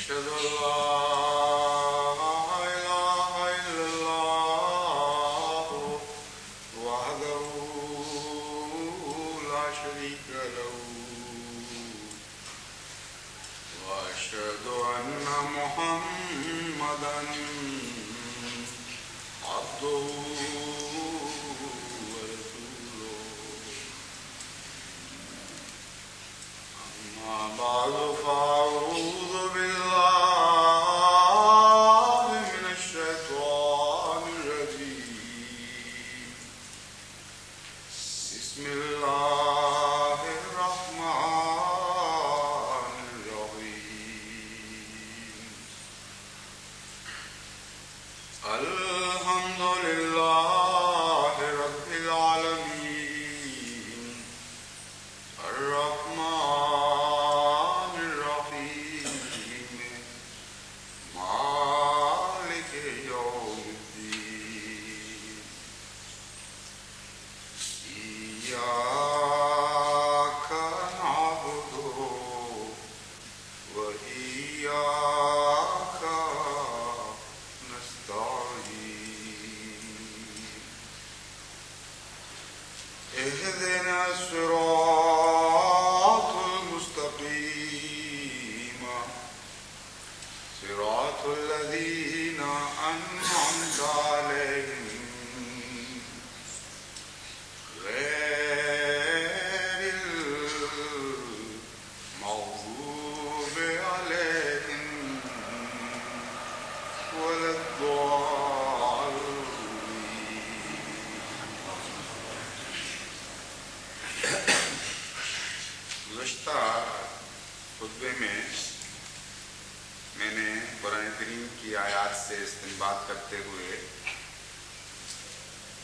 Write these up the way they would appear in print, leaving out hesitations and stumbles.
أشهد أن لا إله إلا الله وحده لا شريك له وأشهد أن محمدا عبده ورسوله أما بعد فأعوذ بالله من الشيطان الرجيم بسم الله الرحمن الرحيم الحمد لله رب العالمين الرحمن الرحيم مالك يوم الدين إياك نعبد وإياك نستعين اهدنا الصراط المستقيم صراط الذين أنعمت عليهم غير المغضوب عليهم ولا الضالين. گزشتہ خطبے میں نے قرآن کریم کی آیات سے استنباط کرتے ہوئے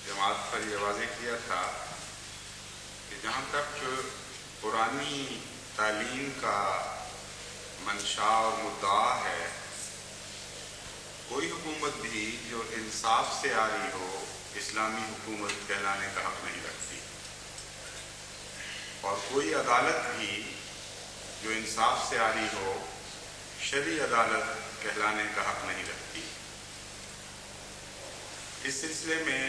جماعت پر یہ واضح کیا تھا کہ جہاں تک قرآنی تعلیم کا منشا اور مدعا ہے، کوئی حکومت بھی جو انصاف سے آ رہی ہو اسلامی حکومت کہلانے کا حق نہیں رکھتی، اور کوئی عدالت بھی جو انصاف سے آ رہی ہو شرعی عدالت کہلانے کا حق نہیں رکھتی۔ اس سلسلے میں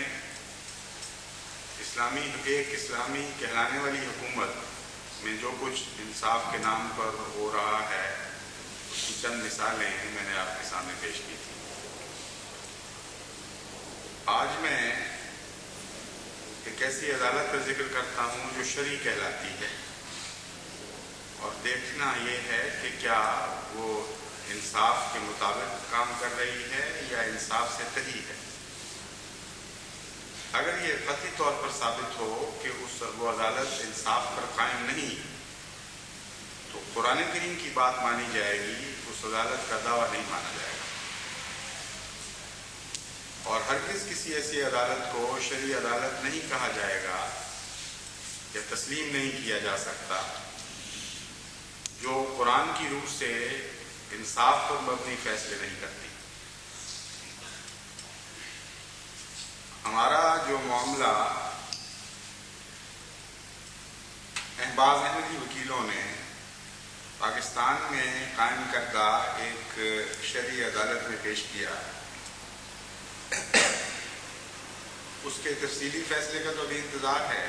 ایک اسلامی کہلانے والی حکومت میں جو کچھ انصاف کے نام پر ہو رہا ہے اس کی چند مثالیں میں نے آپ کے سامنے پیش کی تھی۔ آج میں ایک ایسی عدالت کا ذکر کرتا ہوں جو شرعی کہلاتی ہے، اور دیکھنا یہ ہے کہ کیا وہ انصاف کے مطابق کام کر رہی ہے یا انصاف سے تری ہے۔ اگر یہ قطعی طور پر ثابت ہو کہ وہ عدالت انصاف پر قائم نہیں، تو قرآن کریم کی بات مانی جائے گی، اس عدالت کا دعویٰ نہیں مانا جائے گا، اور ہرگز کسی ایسی عدالت کو شرعی عدالت نہیں کہا جائے گا یا تسلیم نہیں کیا جا سکتا جو قرآن کی روح سے انصاف پر مبنی فیصلے نہیں کرتی۔ ہمارا جو معاملہ بعض احمدی وکیلوں نے پاکستان میں قائم کردہ ایک شرعی عدالت میں پیش کیا، اس کے تفصیلی فیصلے کا تو ابھی انتظار ہے،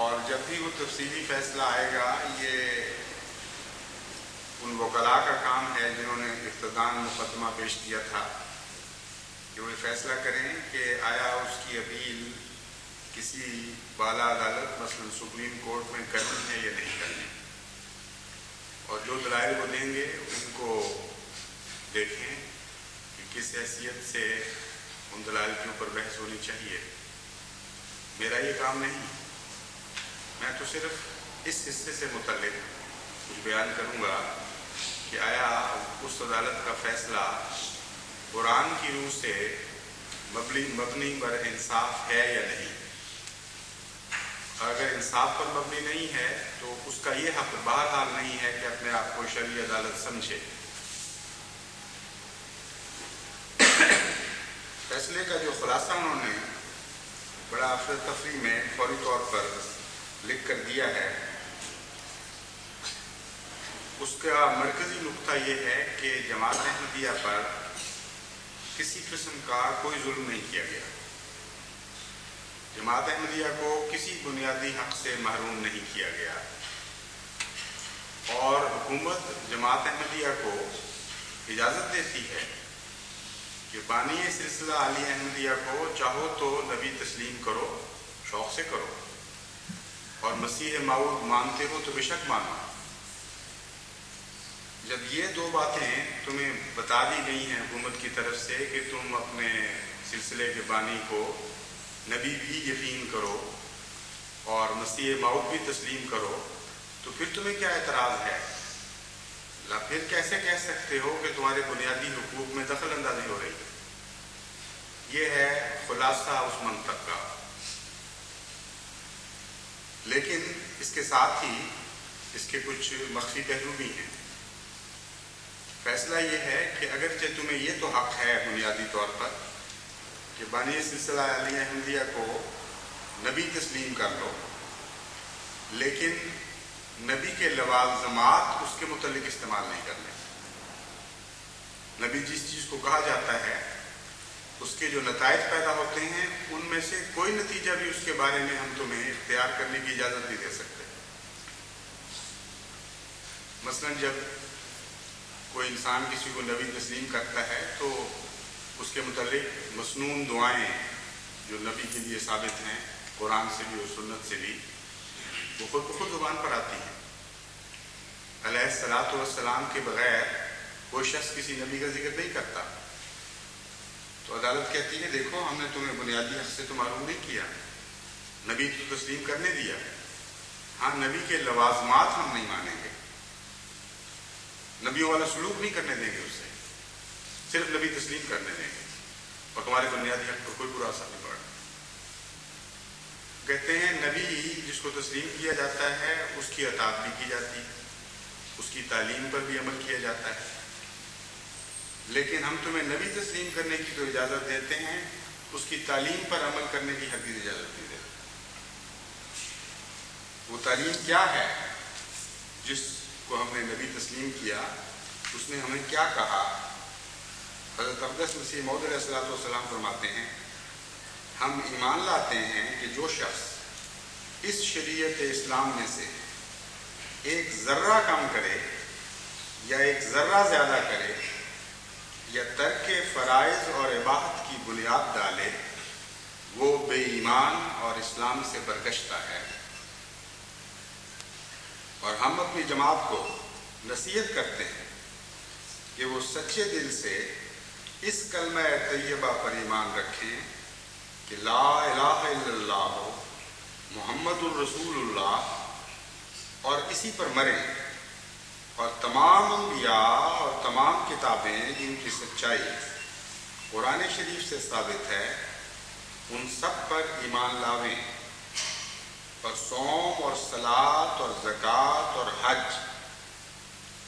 اور جب بھی وہ تفصیلی فیصلہ آئے گا یہ ان وکلاء کا کام ہے جنہوں نے ابتداً مقدمہ پیش کیا تھا کہ وہ فیصلہ کریں کہ آیا اس کی اپیل کسی بالا عدالت مثلا سپریم کورٹ میں کرنی ہے یا نہیں کرنی، اور جو دلائل وہ دیں گے ان کو دیکھیں کہ کس حیثیت سے ان دلائل کے اوپر بحث ہونی چاہیے۔ میرا یہ کام نہیں، میں تو صرف اس حصے سے متعلق کچھ بیان کروں گا کہ آیا اس عدالت کا فیصلہ قرآن کی روح سے مبنی بر انصاف ہے یا نہیں۔ اگر انصاف پر مبنی نہیں ہے تو اس کا یہ حق بہرحال نہیں ہے کہ اپنے آپ کو شرعی عدالت سمجھے۔ فیصلے کا جو خلاصہ انہوں نے بڑا افراتفری میں فوری طور پر لکھ کر دیا ہے اس کا مرکزی نقطہ یہ ہے کہ جماعت احمدیہ پر کسی قسم کا کوئی ظلم نہیں کیا گیا، جماعت احمدیہ کو کسی بنیادی حق سے محروم نہیں کیا گیا، اور حکومت جماعت احمدیہ کو اجازت دیتی ہے کہ بانی سلسلہ علی احمدیہ کو چاہو تو نبی تسلیم کرو، شوق سے کرو، اور مسیح موعود مانتے ہو تو بے شک مانو۔ جب یہ دو باتیں تمہیں بتا دی گئی ہیں حکومت کی طرف سے کہ تم اپنے سلسلے کے بانی کو نبی بھی یقین کرو اور مسیح موعود بھی تسلیم کرو، تو پھر تمہیں کیا اعتراض ہے؟ پھر کیسے کہہ سکتے ہو کہ تمہارے بنیادی حقوق میں دخل اندازی ہو رہی ہے؟ یہ ہے خلاصہ اس منطق کا۔ لیکن اس کے ساتھ ہی اس کے کچھ مخفی پہلو بھی ہیں۔ فیصلہ یہ ہے کہ اگرچہ تمہیں یہ تو حق ہے بنیادی طور پر کہ بانی سلسلہ علی احمدیہ کو نبی تسلیم کر لو، لیکن نبی کے لوازمات اس کے متعلق استعمال نہیں کرنے۔ نبی جس چیز کو کہا جاتا ہے اس کے جو نتائج پیدا ہوتے ہیں ان میں سے کوئی نتیجہ بھی اس کے بارے میں ہم تمہیں اختیار کرنے کی اجازت نہیں دے سکتے۔ مثلا جب کوئی انسان کسی کو نبی تسلیم کرتا ہے تو اس کے متعلق مسنون دعائیں جو نبی کے لیے ثابت ہیں قرآن سے بھی اور سنت سے بھی، وہ خود بخود زبان پر آتی ہیں۔ علیہ الصلاۃ والسلام کے بغیر کوئی شخص کسی نبی کا ذکر نہیں کرتا، تو عدالت کہتی ہے دیکھو ہم نے تمہیں بنیادی حق سے تو معلوم نہیں کیا، نبی تو تسلیم کرنے دیا، ہاں نبی کے لوازمات ہم نہیں مانیں گے، نبیوں والا سلوک نہیں کرنے دیں گے، اس سے صرف نبی تسلیم کرنے دیں گے، اور تمہارے بنیادی حق پر کوئی برا اثر نہیں پڑا۔ کہتے ہیں نبی جس کو تسلیم کیا جاتا ہے اس کی اطاعت بھی کی جاتی ہے، اس کی تعلیم پر بھی عمل کیا جاتا ہے، لیکن ہم تمہیں نبی تسلیم کرنے کی تو اجازت دیتے ہیں، اس کی تعلیم پر عمل کرنے کی ہرگز اجازت نہیں دیتے۔ وہ تعلیم کیا ہے جس کو ہم نے نبی تسلیم کیا؟ اس نے ہمیں کیا کہا؟ حضرت اقدس مسیح موعود علیہ الصلوۃ والسلام فرماتے ہیں ہم ایمان لاتے ہیں کہ جو شخص اس شریعت اسلام میں سے ایک ذرہ کم کرے یا ایک ذرہ زیادہ کرے یا ترک فرائض اور اباحت کی بنیاد ڈالے، وہ بے ایمان اور اسلام سے برگشتہ ہے۔ اور ہم اپنی جماعت کو نصیحت کرتے ہیں کہ وہ سچے دل سے اس کلمہ طیبہ پر ایمان رکھیں کہ لا الہ الا اللہ محمد الرسول اللہ، اور اسی پر مریں، اور تمام انبیاء اور تمام کتابیں جن کی سچائی قرآن شریف سے ثابت ہے ان سب پر ایمان لاویں، اور صوم اور صلاۃ اور زکوٰۃ اور حج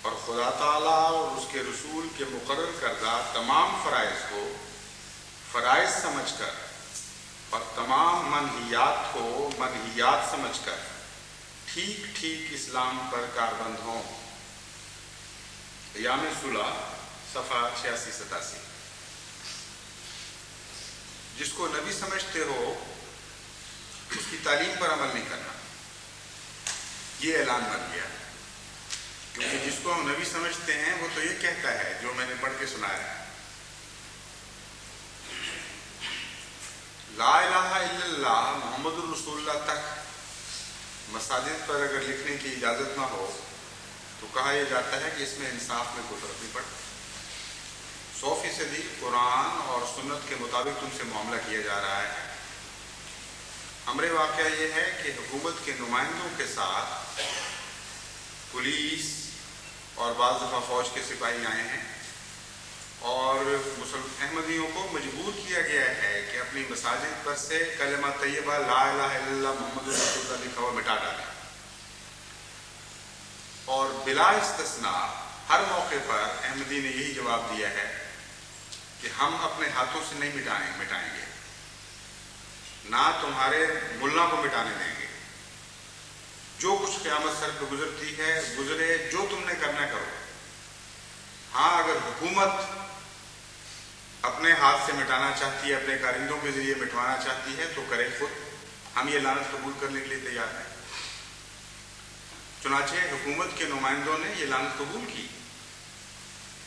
اور خدا تعالیٰ اور اس کے رسول کے مقرر کردہ تمام فرائض کو فرائض سمجھ کر اور تمام منہیات کو منہیات سمجھ کر ٹھیک ٹھیک اسلام پر کاربند ہوں۔ ایام صلح صفحہ 86-87۔ جس کو نبی سمجھتے ہو اس کی تعلیم پر عمل نہیں کرنا، یہ اعلان بن گیا، کیونکہ جس کو ہم نبی سمجھتے ہیں وہ تو یہ کہتا ہے جو میں نے پڑھ کے سنایا ہے، لا الہ الا اللہ محمد الرسول اللہ تک مساجد پر اگر لکھنے کی اجازت نہ ہو تو کہا یہ جاتا ہے کہ اس میں انصاف میں کوئی فرق نہیں پڑتا، 100% قرآن اور سنت کے مطابق تم سے معاملہ کیا جا رہا ہے۔ امر واقعہ یہ ہے کہ حکومت کے نمائندوں کے ساتھ پولیس اور بعض دفعہ فوج کے سپاہی آئے ہیں، اور احمدیوں کو مجبور کیا گیا ہے کہ اپنی مساجد پر سے کلمہ طیبہ لا الہ الا اللہ محمد رسول اللہ لکھا ہوا مٹا ڈالیں، اور بلا استثناء ہر موقع پر احمدی نے یہی جواب دیا ہے کہ ہم اپنے ہاتھوں سے نہیں مٹائیں گے، نہ تمہارے ملا کو مٹانے دیں گے، جو کچھ قیامت سر پہ گزرتی ہے گزرے، جو تم نے کرنا کرو۔ ہاں اگر حکومت اپنے ہاتھ سے مٹانا چاہتی ہے، اپنے کارندوں کے ذریعے مٹوانا چاہتی ہے تو کرے خود، ہم یہ لعنت قبول کرنے کے لیے تیار ہیں۔ چنانچہ حکومت کے نمائندوں نے یہ لعنت قبول کی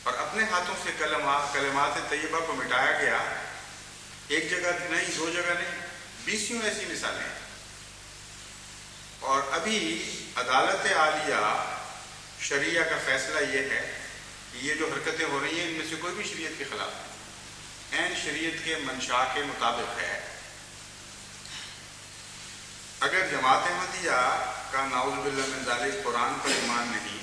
اور اپنے ہاتھوں سے کلمات طیبہ کو مٹایا گیا۔ ایک جگہ نہیں، دو جگہ نہیں، 20 ایسی مثالیں ہیں۔ اور ابھی عدالت عالیہ شریعہ کا فیصلہ یہ ہے کہ یہ جو حرکتیں ہو رہی ہیں ان میں سے کوئی بھی شریعت کے خلاف نہیں، عین شریعت کے منشا کے مطابق ہے۔ اگر جماعت احمدیہ کا نعوذ باللہ من ذالک قرآن پر ایمان نہیں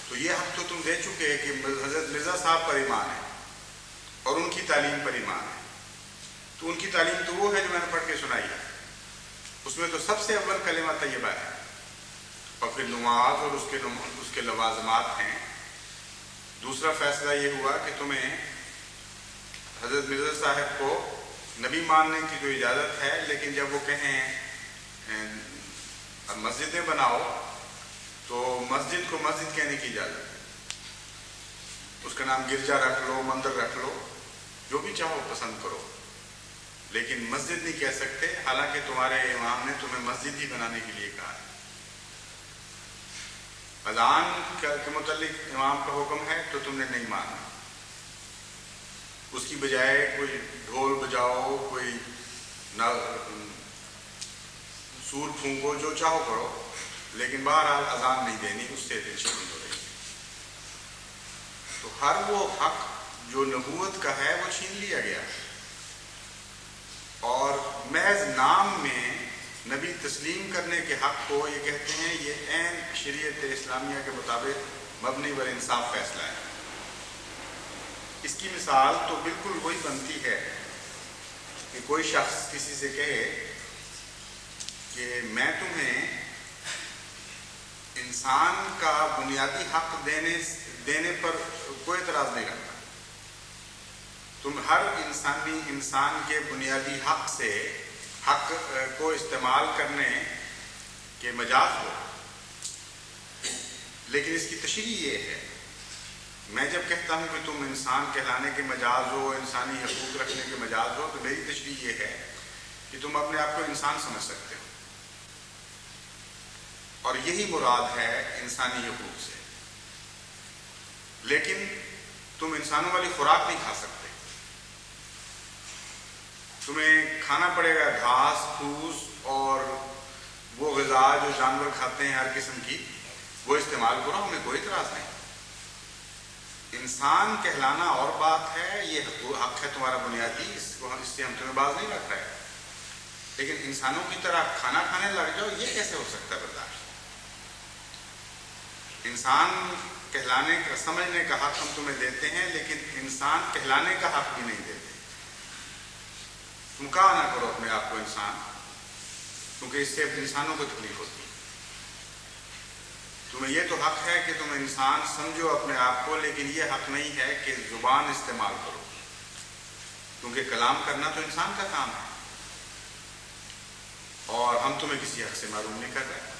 تو یہ حق تو تم دے چکے کہ حضرت مرزا صاحب پر ایمان ہے اور ان کی تعلیم پر ایمان ہے، تو ان کی تعلیم تو وہ ہے جو میں نے پڑھ کے سنائی ہے، اس میں تو سب سے اول کلمہ طیبہ ہے، اور پھر نماز اور اس کے لوازمات ہیں۔ دوسرا فیصلہ یہ ہوا کہ تمہیں حضرت مرزا صاحب کو نبی ماننے کی تو اجازت ہے، لیکن جب وہ کہیں مسجدیں بناؤ تو مسجد کو مسجد کہنے کی اجازت ہے، اس کا نام گرجا رکھ لو، مندر رکھ لو، جو بھی چاہو پسند کرو، لیکن مسجد نہیں کہہ سکتے، حالانکہ تمہارے امام نے تمہیں مسجد ہی بنانے کے لیے کہا ہے۔ اذان کے متعلق امام کا حکم ہے تو تم نے نہیں مانا، اس کی بجائے کوئی ڈھول بجاؤ، کوئی سور پھونکو، جو چاہو کرو، لیکن بہرحال اذان نہیں دینی، اس سے دلچسپی ہو رہی ہے۔ تو ہر وہ حق جو نبوت کا ہے وہ چھین لیا گیا، اور محض نام میں نبی تسلیم کرنے کے حق کو یہ کہتے ہیں یہ عین شریعت اسلامیہ کے مطابق مبنی بر انصاف فیصلہ ہے۔ اس کی مثال تو بالکل وہی بنتی ہے کہ کوئی شخص کسی سے کہے کہ میں تمہیں انسان کا بنیادی حق دینے پر کوئی اعتراض نہیں رکھتا، تم ہر انسان کے بنیادی حق سے حق کو استعمال کرنے کے مجاز ہو، لیکن اس کی تشریح یہ ہے، میں جب کہتا ہوں کہ تم انسان کہلانے کے مجاز ہو، انسانی حقوق رکھنے کے مجاز ہو، تو میری تشریح یہ ہے کہ تم اپنے آپ کو انسان سمجھ سکتے ہو، اور یہی مراد ہے انسانی حقوق سے، لیکن تم انسانوں والی خوراک نہیں کھا سکتے، تمہیں کھانا پڑے گا گھاس پھوس اور وہ غذا جو جانور کھاتے ہیں ہر قسم کی، وہ استعمال کرو، ہمیں کوئی اعتراض نہیں۔ انسان کہلانا اور بات ہے، یہ حق ہے تمہارا بنیادی، اس سے ہم تمہیں باز نہیں رکھ رہے، لیکن انسانوں کی طرح کھانا کھانے لگ جاؤ، یہ کیسے ہو سکتا ہے برداشت؟ انسان کہلانے کا سمجھنے کا حق ہم تمہیں دیتے ہیں، لیکن انسان کہلانے کا حق بھی نہیں دیتے۔ تم کہا نہ کرو اپنے آپ کو انسان، کیونکہ اس سے انسانوں کو تکلیف ہوتی ہے۔ تمہیں یہ تو حق ہے کہ تم انسان سمجھو اپنے آپ کو، لیکن یہ حق نہیں ہے کہ زبان استعمال کرو، کیونکہ کلام کرنا تو انسان کا کام ہے، اور ہم تمہیں کسی حق سے معروم نہیں کر رہے۔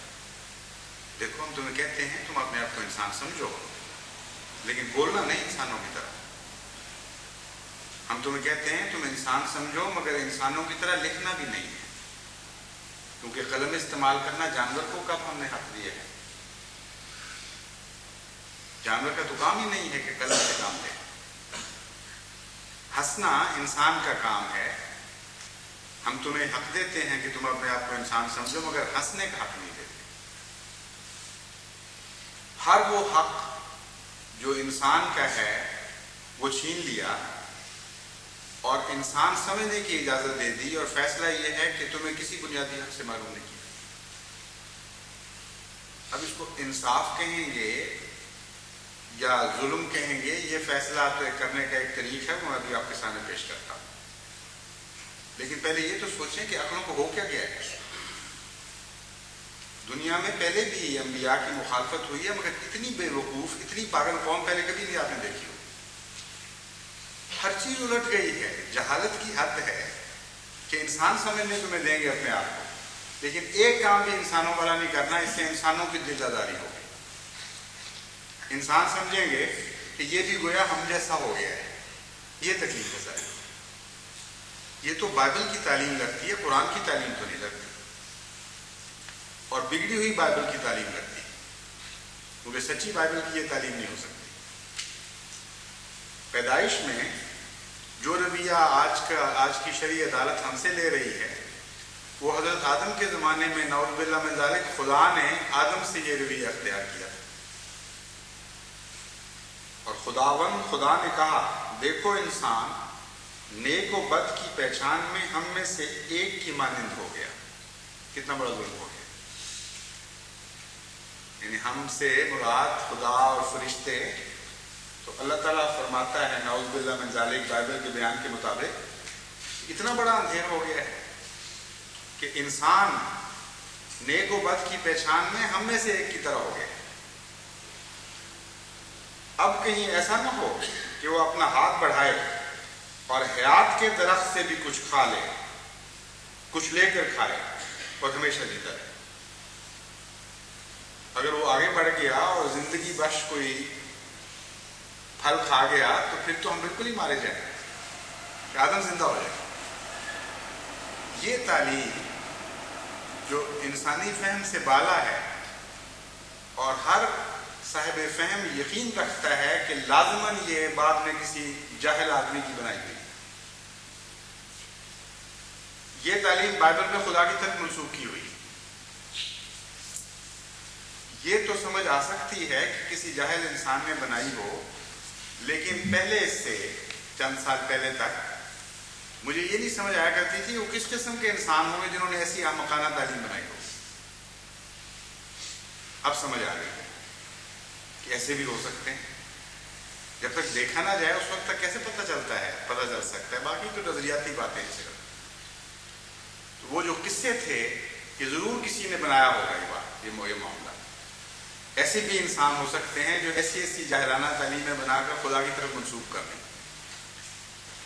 دیکھو ہم تمہیں کہتے ہیں تم اپنے آپ کو انسان سمجھو، لیکن بولنا نہیں انسانوں کی طرح۔ ہم تمہیں کہتے ہیں تم انسان سمجھو، مگر انسانوں کی طرح لکھنا بھی نہیں ہے، کیونکہ قلم استعمال کرنا جانور کو کب ہم نے حق دیا ہے؟ جانور کا تو کام ہی نہیں ہے کہ قلم سے کام دے۔ ہنسنا انسان کا کام ہے، ہم تمہیں حق دیتے ہیں کہ تم اپنے آپ کو انسان سمجھو، مگر ہنسنے کا حق نہیں دیتے۔ ہر وہ حق جو انسان کا ہے وہ چھین لیا اور انسان سمجھنے کی اجازت دے دی، اور فیصلہ یہ ہے کہ تمہیں کسی بنیادی حق سے معلوم نہیں کیا۔ اب اس کو انصاف کہیں گے یا ظلم کہیں گے، یہ فیصلہ کرنے کا ایک طریق ہے، وہ میں ابھی آپ کے سامنے پیش کرتا ہوں، لیکن پہلے یہ تو سوچیں کہ عقلوں کو ہو کیا گیا ہے۔ دنیا میں پہلے بھی انبیاء کی مخالفت ہوئی ہے، مگر اتنی بے وقوف، اتنی پاگل قوم پہلے کبھی نہیں آپ نے دیکھی ہو۔ ہر چیز الٹ گئی ہے، جہالت کی حد ہے کہ انسان سمجھنے تمہیں دیں گے اپنے آپ کو، لیکن ایک کام بھی انسانوں والا نہیں کرنا، اس سے انسانوں کی دل آزاری ہوگی۔ انسان سمجھیں گے کہ یہ بھی گویا ہم جیسا ہو گیا ہے، یہ تکلیف ہے ساری۔ یہ تو بائبل کی تعلیم لگتی ہے، قرآن کی تعلیم تو نہیں لگتی، اور بگڑی ہوئی بائبل کی تعلیم لگتی ہے، کیونکہ سچی بائبل کی یہ تعلیم نہیں ہو سکتی۔ پیدائش میں جو رویہ آج کی شرعی عدالت ہم سے لے رہی ہے، وہ حضرت آدم کے زمانے میں نعوذ باللہ من ذالک خدا نے آدم سے یہ رویہ اختیار کیا، اور خدا نے کہا دیکھو انسان نیک و بد کی پہچان میں ہم میں سے ایک کی مانند ہو گیا۔ کتنا بڑا ظلم ہو گیا، یعنی ہم سے مراد خدا اور فرشتے، تو اللہ تعالیٰ فرماتا ہے نعوذ باللہ من ذالک بائبل کے بیان کے مطابق اتنا بڑا اندھیر ہو گیا ہے کہ انسان نیک و بد کی پہچان میں ہم میں سے ایک کی طرح ہو گیا۔ اب کہیں ایسا نہ ہو کہ وہ اپنا ہاتھ بڑھائے اور حیات کے درخت سے بھی کچھ کھا لے، کچھ لے کر کھائے اور ہمیشہ جیتا رہے۔ اگر وہ آگے بڑھ گیا اور زندگی بخش کوئی پھل کھا گیا تو پھر تو ہم بالکل ہی مارے جائیں گے کہ آدم زندہ ہو جائے۔ یہ تعلیم جو انسانی فہم سے بالا ہے، اور ہر صاحب فہم یقین رکھتا ہے کہ لازماً یہ بعد میں کسی جاہل آدمی کی بنائی گئی، یہ تعلیم بائبل میں خدا کی طرف منسوخ کی ہوئی۔ یہ تو سمجھ آ سکتی ہے کہ کسی جاہل انسان نے بنائی ہو، لیکن پہلے اس سے چند سال پہلے تک مجھے یہ نہیں سمجھ آیا کرتی تھی وہ کس قسم کے انسان ہوں گے جنہوں نے ایسی احمقانہ تعلیم بنائی ہو۔ اب سمجھ آ گئی کہ ایسے بھی ہو سکتے ہیں۔ جب تک دیکھا نہ جائے اس وقت تک کیسے پتہ چل سکتا ہے، باقی تو نظریاتی باتیں ہیں صرف۔ تو وہ جو قصے تھے کہ ضرور کسی نے بنایا ہوگا یہ معاملہ، ایسے بھی انسان ہو سکتے ہیں جو ایسی جاہلانہ تعلیمیں بنا کر خدا کی طرف منسوخ کر دیں۔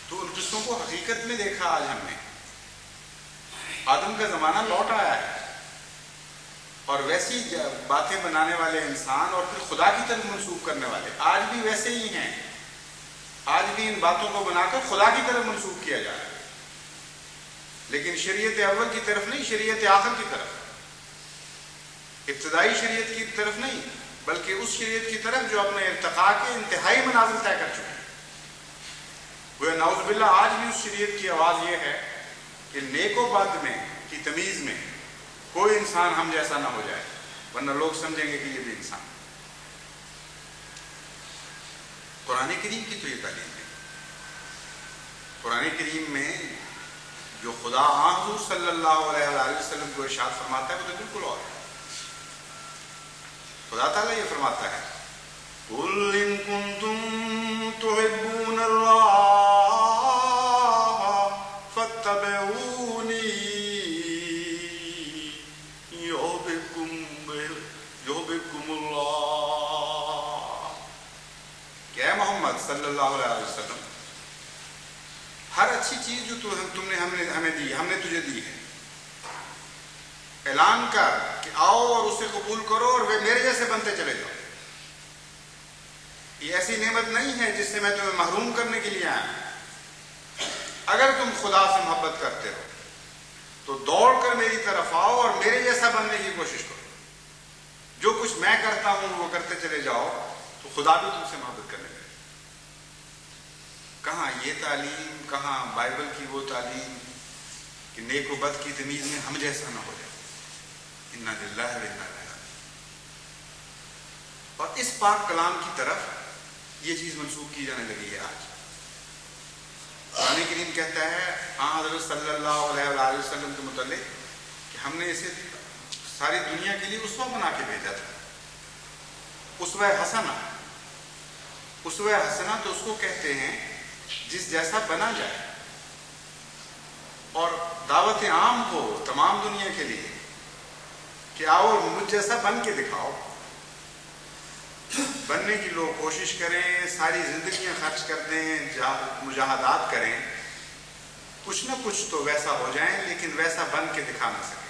تو ان قصوں کو حقیقت میں دیکھا آج ہم نے، آدم کا زمانہ لوٹ آیا ہے، اور ویسی باتیں بنانے والے انسان اور پھر خدا کی طرف منسوخ کرنے والے آج بھی ویسے ہی ہیں۔ آج بھی ان باتوں کو بنا کر خدا کی طرف منسوخ کیا جا رہا ہے، لیکن شریعت اول کی طرف نہیں، شریعت آخر کی طرف، ابتدائی شریعت کی طرف نہیں، بلکہ اس شریعت کی طرف جو اپنے ارتقاء کے انتہائی منازل طے کر چکی ہے۔ وہ نعوذ باللہ آج بھی اس شریعت کی آواز یہ ہے کہ نیک و بد میں کی تمیز میں کوئی انسان ہم جیسا نہ ہو جائے، ورنہ لوگ سمجھیں گے کہ یہ بھی انسان۔ قرآن کریم کی تو یہ تعلیم ہے۔ قرآن کریم میں جو خدا حضور صلی اللہ علیہ وآلہ وسلم کو ارشاد فرماتا ہے وہ تو بالکل اور ہے۔ خدا تعالیٰ یہ فرماتا ہے قُلْ إِن كُنتُمْ تُحِبُّونَ اللَّهَ فَاتَّبِعُونِي يُحْبِبْكُمُ اللَّهُ۔ کہ اے محمد صلی اللہ علیہ وسلم، ہر اچھی چیز جو تم نے ہمیں دی، ہم نے تجھے دی ہے، اعلان کر کہ آؤ اور اسے قبول کرو اور وہ میرے جیسے بنتے چلے جاؤ۔ یہ ایسی نعمت نہیں ہے جس سے میں تمہیں محروم کرنے کے لیے آیا ہوں۔ اگر تم خدا سے محبت کرتے ہو تو دوڑ کر میری طرف آؤ اور میرے جیسا بننے کی کوشش کرو۔ جو کچھ میں کرتا ہوں وہ کرتے چلے جاؤ تو خدا بھی تم سے محبت کرنے لگے۔ کہاں یہ تعلیم، کہاں بائبل کی وہ تعلیم کہ نیک و بد کی تمیز میں ہم جیسا نہ ہو جائے۔ انا للہ و انا الیہ راجعون۔ اور اس پاک کلام کی طرف یہ چیز منسوخ کی جانے لگی ہے آج۔ قرآن کریم کہتا ہے حضرت صلی اللہ علیہ وآلہ وسلم کے متعلق کہ ہم نے اسے ساری دنیا کے لیے اسوہ بنا کے بھیجا تھا۔ اسوہ حسنہ، اسوہ حسنہ تو اس کو کہتے ہیں جس جیسا بنا جائے، اور دعوت عام ہو تمام دنیا کے لیے کہ آؤ مجھ جیسا بن کے دکھاؤ۔ بننے کی لوگ کوشش کریں، ساری زندگیاں خرچ کر دیں، مجاہدات کریں، کچھ نہ کچھ تو ویسا ہو جائیں، لیکن ویسا بن کے دکھا نہ سکیں۔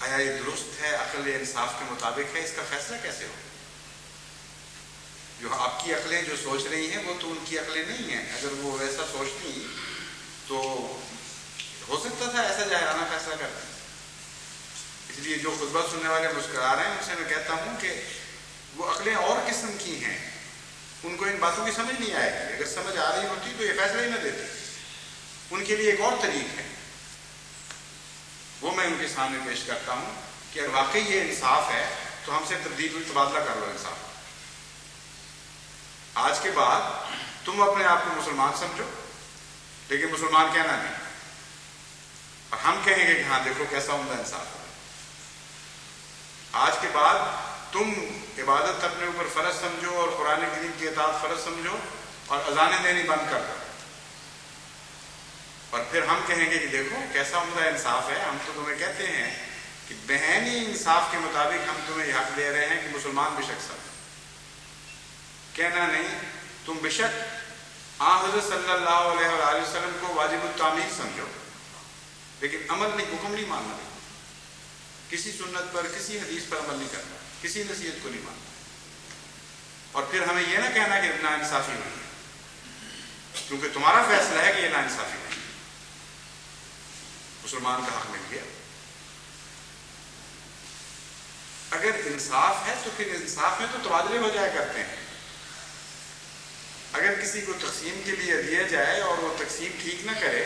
آیا یہ درست ہے، عقل انصاف کے مطابق ہے، اس کا فیصلہ کیسے ہو؟ جو آپ کی عقلیں جو سوچ رہی ہیں وہ تو ان کی عقلیں نہیں ہیں. اگر وہ ایسا سوچتی تو ہو سکتا تھا ایسا جاہرانہ فیصلہ کرتے. اس لیے جو خطبہ سننے والے مسکرا رہے ہیں ان سے میں کہتا ہوں کہ وہ عقلیں اور قسم کی ہیں، ان کو ان باتوں کی سمجھ نہیں آئے گی. اگر سمجھ آ رہی ہوتی تو یہ فیصلہ ہی نہ دیتے. ان کے لیے ایک اور طریق ہے، وہ میں ان کے سامنے پیش کرتا ہوں کہ اگر واقعی یہ انصاف ہے تو ہم سے تبدیل تبادلہ کر لو انصاف. آج کے بعد تم اپنے آپ کو مسلمان سمجھو لیکن مسلمان کہنا نہیں، اور ہم کہیں گے کہ ہاں دیکھو کیسا عمدہ انصاف ہے. آج کے بعد تم عبادت اپنے اوپر فرض سمجھو اور قرآن کریم کی اطاعت فرض سمجھو اور اذانیں دینی بند کر دو، اور پھر ہم کہیں گے کہ دیکھو کیسا عمدہ انصاف ہے. ہم تو تمہیں کہتے ہیں کہ بہنی انصاف کے مطابق ہم تمہیں یہ حق دے رہے ہیں کہ مسلمان بے شک سمجھو. کہنا نہیں تم بے شک حضرت صلی اللہ علیہ وآلہ وسلم کو واجب التعمیل سمجھو لیکن عمل نہیں، حکم نہیں ماننا. کسی سنت پر کسی حدیث پر عمل نہیں کرنا، کسی نصیحت کو نہیں ماننا. اور پھر ہمیں یہ نہ کہنا کہ نا انصافی ہوئی ہے، کیونکہ تمہارا فیصلہ ہے کہ یہ نا انصافی ہوئی. مسلمان کا حق مل گیا. اگر انصاف ہے تو پھر انصاف میں تو تبادلے ہو جایا کرتے ہیں. اگر کسی کو تقسیم کے لیے دیا جائے اور وہ تقسیم ٹھیک نہ کرے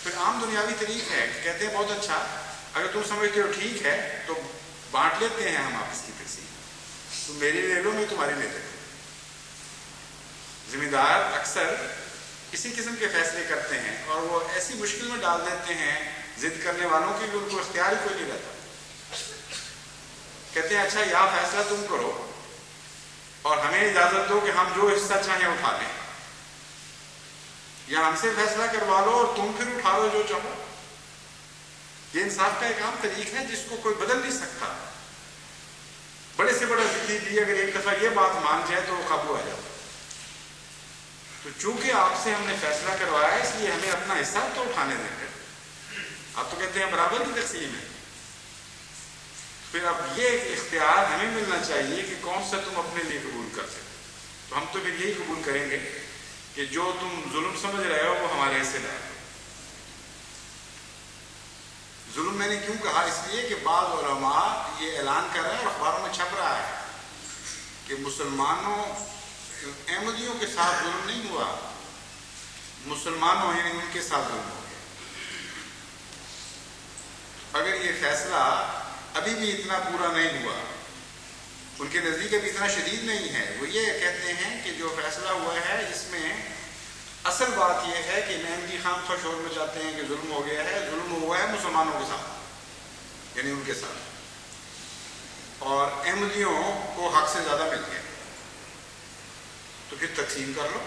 پھر عام دنیاوی طریق ہے کہ کہتے ہیں بہت اچھا، اگر تم سمجھتے ہو ٹھیک ہے تو بانٹ لیتے ہیں ہم آپس کی تقسیم، تم میری لے لو میں تمہاری لے لیتا. ذمہ دار اکثر اسی قسم کے فیصلے کرتے ہیں اور وہ ایسی مشکل میں ڈال دیتے ہیں ضد کرنے والوں کی کہ ان کو اختیار ہی کوئی نہیں رہتا. کہتے ہیں اچھا یا فیصلہ تم کرو اور ہمیں اجازت دو کہ ہم جو حصہ چاہیں اٹھا لیں، یا ہم سے فیصلہ کروا لو اور تم پھر اٹھا لو جو چاہو. یہ انصاف کا ایک عام طریق ہے جس کو کوئی بدل نہیں سکتا. بڑے سے بڑا ذکی بھی اگر ایک دفعہ یہ بات مان جائے تو وہ قابو آ جاتا. تو چونکہ آپ سے ہم نے فیصلہ کروایا اس لیے ہمیں اپنا حصہ تو اٹھانے دیں گے. آپ تو کہتے ہیں برابر کی تقسیم ہے. پھر اب یہ اختیار ہمیں ملنا چاہیے کہ کون سا تم اپنے لیے قبول کر سکتے. تو ہم تو پھر یہی قبول کریں گے کہ جو تم ظلم سمجھ رہے ہو وہ ہمارے حصے میں. ظلم میں نے کیوں کہا؟ اس لیے کہ بعض علماء یہ اعلان کر رہے ہیں اور اخباروں میں چھپ رہا ہے کہ مسلمانوں احمدیوں کے ساتھ ظلم نہیں ہوا، مسلمانوں یعنی ان کے ساتھ ظلم ہو گیا. اگر یہ فیصلہ ابھی بھی اتنا پورا نہیں ہوا، ان کے نزدیک ابھی اتنا شدید نہیں ہے، وہ یہ کہتے ہیں کہ جو فیصلہ ہوا ہے اس میں اصل بات یہ ہے کہ مہندی خان خواہ شور میں چاہتے ہیں کہ ظلم ہو گیا ہے. ظلم ہوا ہے مسلمانوں کے ساتھ یعنی ان کے ساتھ، اور احمدیوں کو حق سے زیادہ مل گیا. تو پھر تقسیم کر لو.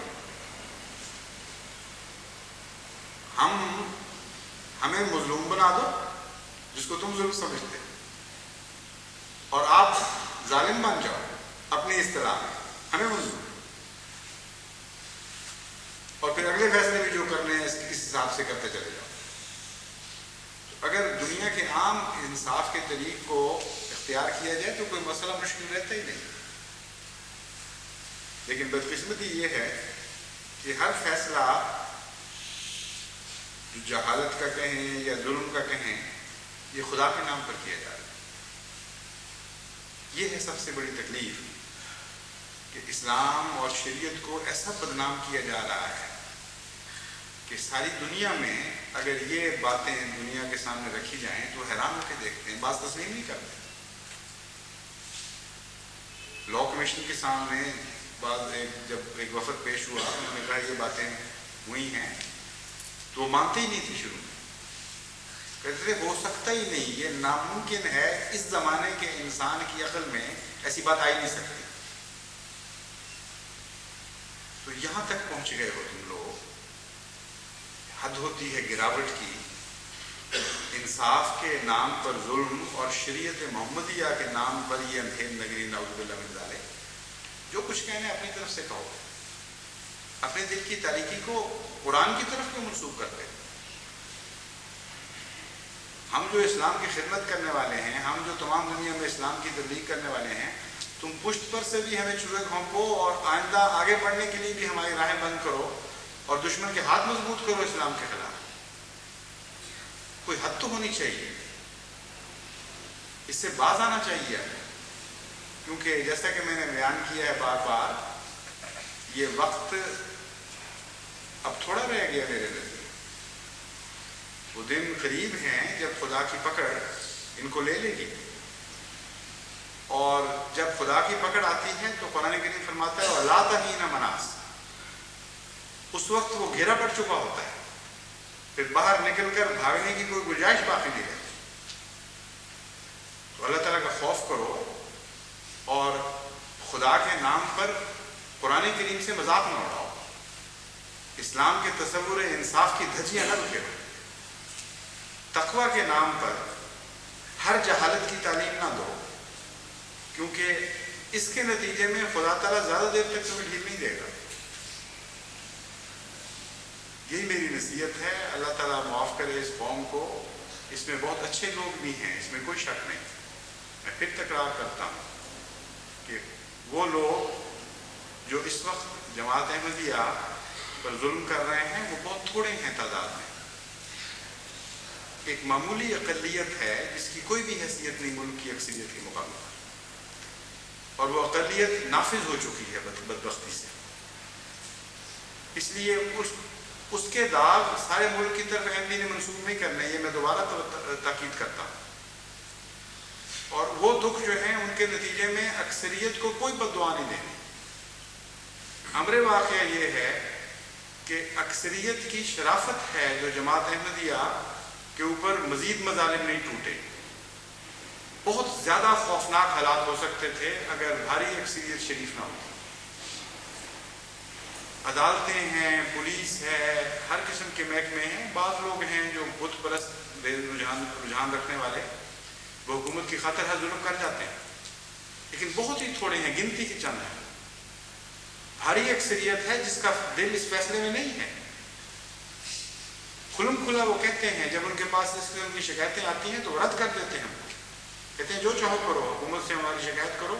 ہمیں مظلوم بنا دو جس کو تم ظلم سمجھتے، اور آپ ظالم بن جاؤ اپنی اصطلاح میں، ہمیں مظلوم، اور پھر اگلے فیصلے بھی جو کرنے ہیں اس حساب سے کرتے چلے جاؤ. اگر دنیا کے عام انصاف کے طریق کو اختیار کیا جائے تو کوئی مسئلہ مشکل رہتا ہی نہیں. لیکن بدقسمتی یہ ہے کہ ہر فیصلہ جو جہالت کا کہیں یا ظلم کا کہیں یہ خدا کے نام پر کیا جا رہا ہے. یہ ہے سب سے بڑی تکلیف کہ اسلام اور شریعت کو ایسا بدنام کیا جا رہا ہے کہ ساری دنیا میں اگر یہ باتیں دنیا کے سامنے رکھی جائیں تو حیران ہو کے دیکھتے ہیں، بات تسلیم نہیں کرتے. لا کمیشن کے سامنے جب ایک وفد پیش ہوا انہوں نے کہا یہ باتیں ہوئی ہیں تو وہ مانتے ہی نہیں تھے. شروع میں کہتے تھے ہو سکتا ہی نہیں، یہ ناممکن ہے، اس زمانے کے انسان کی عقل میں ایسی بات آ ہی نہیں سکتی. تو یہاں تک پہنچ گئے ہو تم لوگ. حد ہوتی ہے گراوٹ کی. انصاف کے نام پر ظلم اور شریعت محمدیہ کے نام پر یہ اندھیر نگری نعوذ باللہ من ذالک. جو کچھ کہنے اپنی طرف سے کہو، اپنے دل کی تاریکی کو قرآن کی طرف کیوں منسوخ کرتے؟ ہم جو اسلام کی خدمت کرنے والے ہیں، ہم جو تمام دنیا میں اسلام کی تبلیغ کرنے والے ہیں، تم پشت پر سے بھی ہمیں چوہے گھونپو اور آئندہ آگے بڑھنے کے لیے بھی ہماری راہیں بند کرو اور دشمن کے ہاتھ مضبوط کرو اسلام کے خلاف۔ کوئی حد تو ہونی چاہیے، اس سے باز آنا چاہیے، کیونکہ جیسا کہ میں نے بیان کیا ہے بار بار، یہ وقت اب تھوڑا رہ گیا میرے نزدیک۔ وہ دن قریب ہیں جب خدا کی پکڑ ان کو لے لے گی، اور جب خدا کی پکڑ آتی ہے تو قرآن کریم فرماتا ہے وَلَا تَحِينَ مَنَاصٍ، اس وقت وہ گھیرا پڑ چکا ہوتا ہے، پھر باہر نکل کر بھاگنے کی کوئی گنجائش باقی نہیں رہتی۔ تو اللہ تعالیٰ کا خوف کرو اور خدا کے نام پر قرآن کریم سے مذاق نہ اڑاؤ، اسلام کے تصور انصاف کی دھجیاں نہ بکھیرو، تقوی کے نام پر ہر جہالت کی تعلیم نہ دو، کیونکہ اس کے نتیجے میں خدا تعالیٰ زیادہ دیر تک تمہیں ڈھیل نہیں دے گا۔ یہی میری نصیحت ہے، اللہ تعالیٰ معاف کرے اس قوم کو، اس میں بہت اچھے لوگ بھی ہیں، اس میں کوئی شک نہیں۔ میں پھر تکرار کرتا ہوں کہ وہ لوگ جو اس وقت جماعت احمدیہ پر ظلم کر رہے ہیں وہ بہت تھوڑے ہیں تعداد میں، ایک معمولی اقلیت ہے جس کی کوئی بھی حیثیت نہیں ملک کی اکثریت کے مقابلے میں، اور وہ اقلیت نافذ ہو چکی ہے بدبختی سے۔ اس لیے اس کے داغ سارے ملک کی طرف احمدی نے منسوخ نہیں کرنے، یہ میں دوبارہ تاکید کرتا ہوں۔ اور وہ دکھ جو ہیں ان کے نتیجے میں اکثریت کو کوئی بد دعا نہیں دینی۔ امر واقعہ یہ ہے کہ اکثریت کی شرافت ہے جو جماعت احمدیہ کے اوپر مزید مظالم نہیں ٹوٹے۔ بہت زیادہ خوفناک حالات ہو سکتے تھے اگر بھاری اکثریت شریف نہ ہوتی۔ عدالتیں ہیں، پولیس ہے، ہر قسم کے محکمے ہیں، بعض لوگ ہیں جو بت پرست رجحان رکھنے والے، وہ حکومت کی خاطر ہر ظلم کر جاتے ہیں، لیکن بہت ہی تھوڑے ہیں، گنتی ہی چند ہیں۔ بھاری اکثریت ہے جس کا دل اس فیصلے میں نہیں ہے۔ کھلم کھلا وہ کہتے ہیں، جب ان کے پاس اس قسم کی شکایتیں آتی ہیں تو رد کر دیتے ہیں، کہتے ہیں جو چاہو کرو، حکومت سے ہماری شکایت کرو،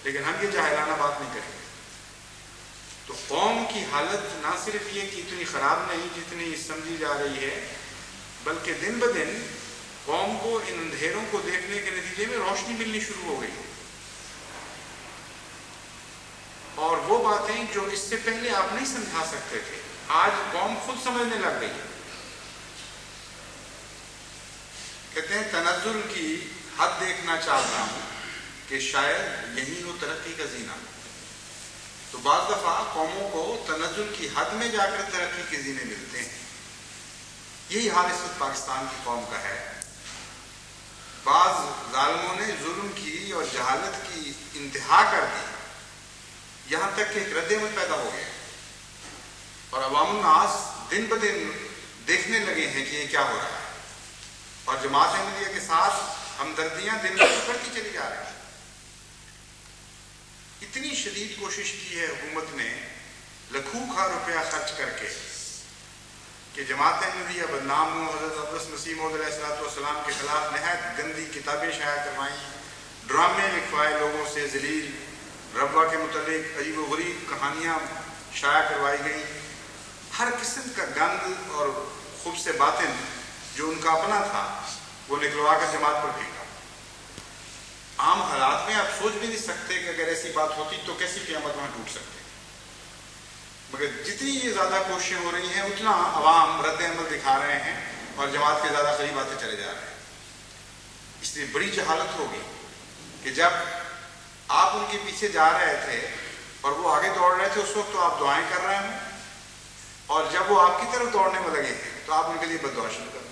لیکن ہم یہ جاہلانہ بات نہیں کریں گے۔ تو قوم کی حالت نہ صرف یہ کہ اتنی خراب نہیں جتنی سمجھی جا رہی ہے، بلکہ دن بدن قوم کو ان اندھیروں کو دیکھنے کے نتیجے میں روشنی ملنی شروع ہو گئی، اور وہ باتیں جو اس سے پہلے آپ نہیں سمجھا سکتے تھے آج قوم خود سمجھنے لگ گئی ہے۔ کہتے ہیں تنزل کی حد دیکھنا چاہتا ہوں کہ شاید یہی ہو ترقی کا زینہ۔ تو بعض دفعہ قوموں کو تنزل کی حد میں جا کر ترقی کے زینے ملتے ہیں۔ یہی حال اس وقت پاکستان کی قوم کا ہے۔ بعض ظالموں نے ظلم کی اور جہالت کی انتہا کر دی، یہاں تک کہ ایک رد عمل پیدا ہو گیا، اور عوام الناس دن بدن دیکھنے لگے ہیں کہ یہ کیا ہو رہا ہے، اور جماعت احمدیہ کے ساتھ ہمدردیاں دن بدن بڑھتی چلی جا رہی ہیں۔ اتنی شدید کوشش کی ہے حکومت نے لاکھوں روپیہ خرچ کر کے کہ جماعت احمدیہ بدنام ہو، حضرت عبدالس مسیح موعود علیہ السلام کے خلاف نہایت گندی کتابیں شائع کروائیں، ڈرامے لکھوائے، لوگوں سے ذلیل ربوہ کے متعلق عجیب و غریب کہانیاں شائع کروائی گئیں، ہر قسم کا گند اور خبث باطن جو ان کا اپنا تھا وہ نکلوا کر جماعت پر پھینکا۔ عام حالات میں آپ سوچ بھی نہیں سکتے کہ اگر ایسی بات ہوتی تو کیسی قیامت وہاں ٹوٹ سکتی، مگر جتنی یہ زیادہ کوششیں ہو رہی ہیں اتنا عوام رد عمل دکھا رہے ہیں اور جماعت کے زیادہ قریب آتے چلے جا رہے ہیں۔ اس لیے بڑی جہالت ہوگی کہ جب آپ ان کے پیچھے جا رہے تھے اور وہ آگے دوڑ رہے تھے، اس وقت تو آپ دعائیں کر رہے ہیں، اور جب وہ آپ کی طرف دوڑنے میں لگے ہیں تو آپ ان کے لیے بد دعا شروع کر دیں۔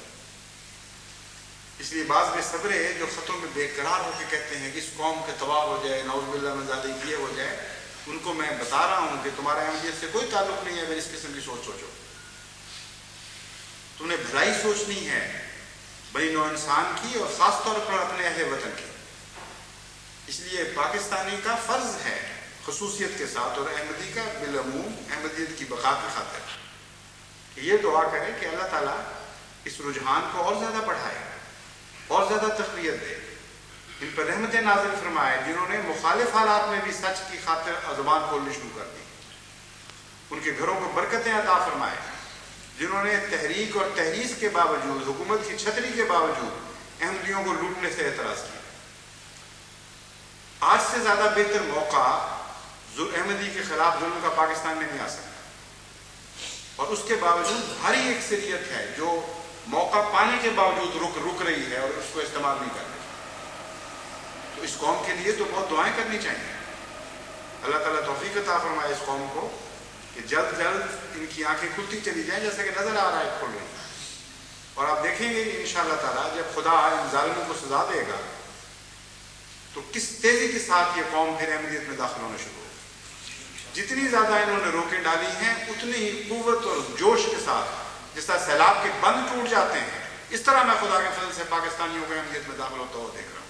اس لیے بعض بے صبرے جو خطوں میں بے قرار ہو کے کہتے ہیں کہ اس قوم کے تباہ ہو جائے، نعوذ باللہ من ذالک یہ ہو جائے، ان کو میں بتا رہا ہوں کہ تمہارا احمدیت سے کوئی تعلق نہیں ہے اگر اس قسم کی سوچ سوچو۔ تم نے بھلائی سوچنی ہے بنی نوع انسان کی، اور خاص طور پر اپنے اہل وطن کی۔ اس لیے پاکستانی کا فرض ہے خصوصیت کے ساتھ، اور احمدی کا بالعموم احمدیت کی بقا کی خاطر کہ یہ دعا کرے کہ اللہ تعالیٰ اس رجحان کو اور زیادہ بڑھائے، اور زیادہ تقویت دے، ان پر رحمتیں نازل فرمائے جنہوں نے مخالف حالات میں بھی سچ کی خاطر زبان کھولنی شروع کر دی، ان کے گھروں کو برکتیں عطا فرمائے جنہوں نے تحریک اور تحریض کے باوجود، حکومت کی چھتری کے باوجود احمدیوں کو لوٹنے سے اعتراض کیا۔ آج سے زیادہ بہتر موقع احمدی کے خلاف ظلم کا پاکستان میں نہیں آ سکتا، اور اس کے باوجود بھاری اکثریت ہے جو موقع پانے کے باوجود رک رہی ہے اور اس کو استعمال نہیں کر رہی۔ تو اس قوم کے لیے تو بہت دعائیں کرنی چاہیے، اللہ تعالیٰ توفیق عطا فرمائے اس قوم کو کہ جلد جلد ان کی آنکھیں کھلتی چلی جائیں، جیسا کہ نظر آ رہا ہے کھل رہی ہے۔ اور آپ دیکھیں گے کہ انشاءاللہ تعالیٰ جب خدا ان ظالموں کو سزا دے گا تو کس تیزی کے ساتھ یہ قوم پھر احمدیت میں داخل ہونا شروع ہوگی۔ جتنی زیادہ انہوں نے روکیں ڈالی ہیں اتنی ہی قوت اور جوش کے ساتھ، جس طرح سیلاب کے بند ٹوٹ جاتے ہیں، اس طرح میں خدا کے فضل سے پاکستانیوں کو احمدیت میں داخل ہوتا ہوا دیکھ رہا ہوں۔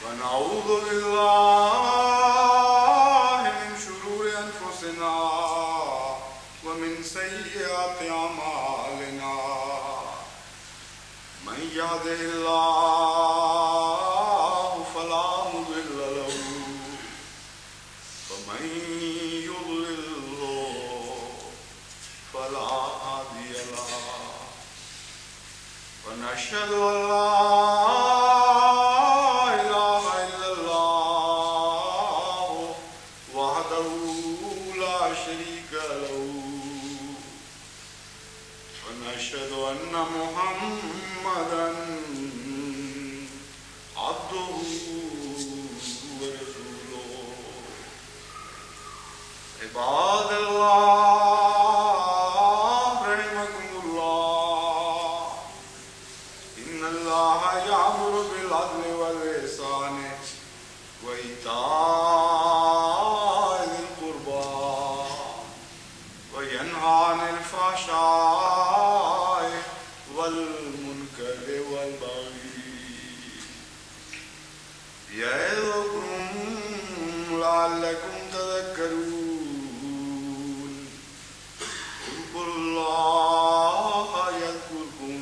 ونعوذ بالله من شرور أنفسنا ومن سيئات أعمالنا من يهده الله فلا مضل له ومن يضلل فلا هادي له ونشهد أن لا ونشهد أن محمدا عبده ورسوله عباد الله رحمكم الله إن الله يأمر بالعدل والإحسان وإيتاء ذي القربى وينهى عن الفحشاء والمنكر والبغي يعظكم لعلكم تذكرون اذكروا الله يذكركم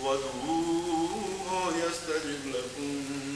وادعوه يستجب لكم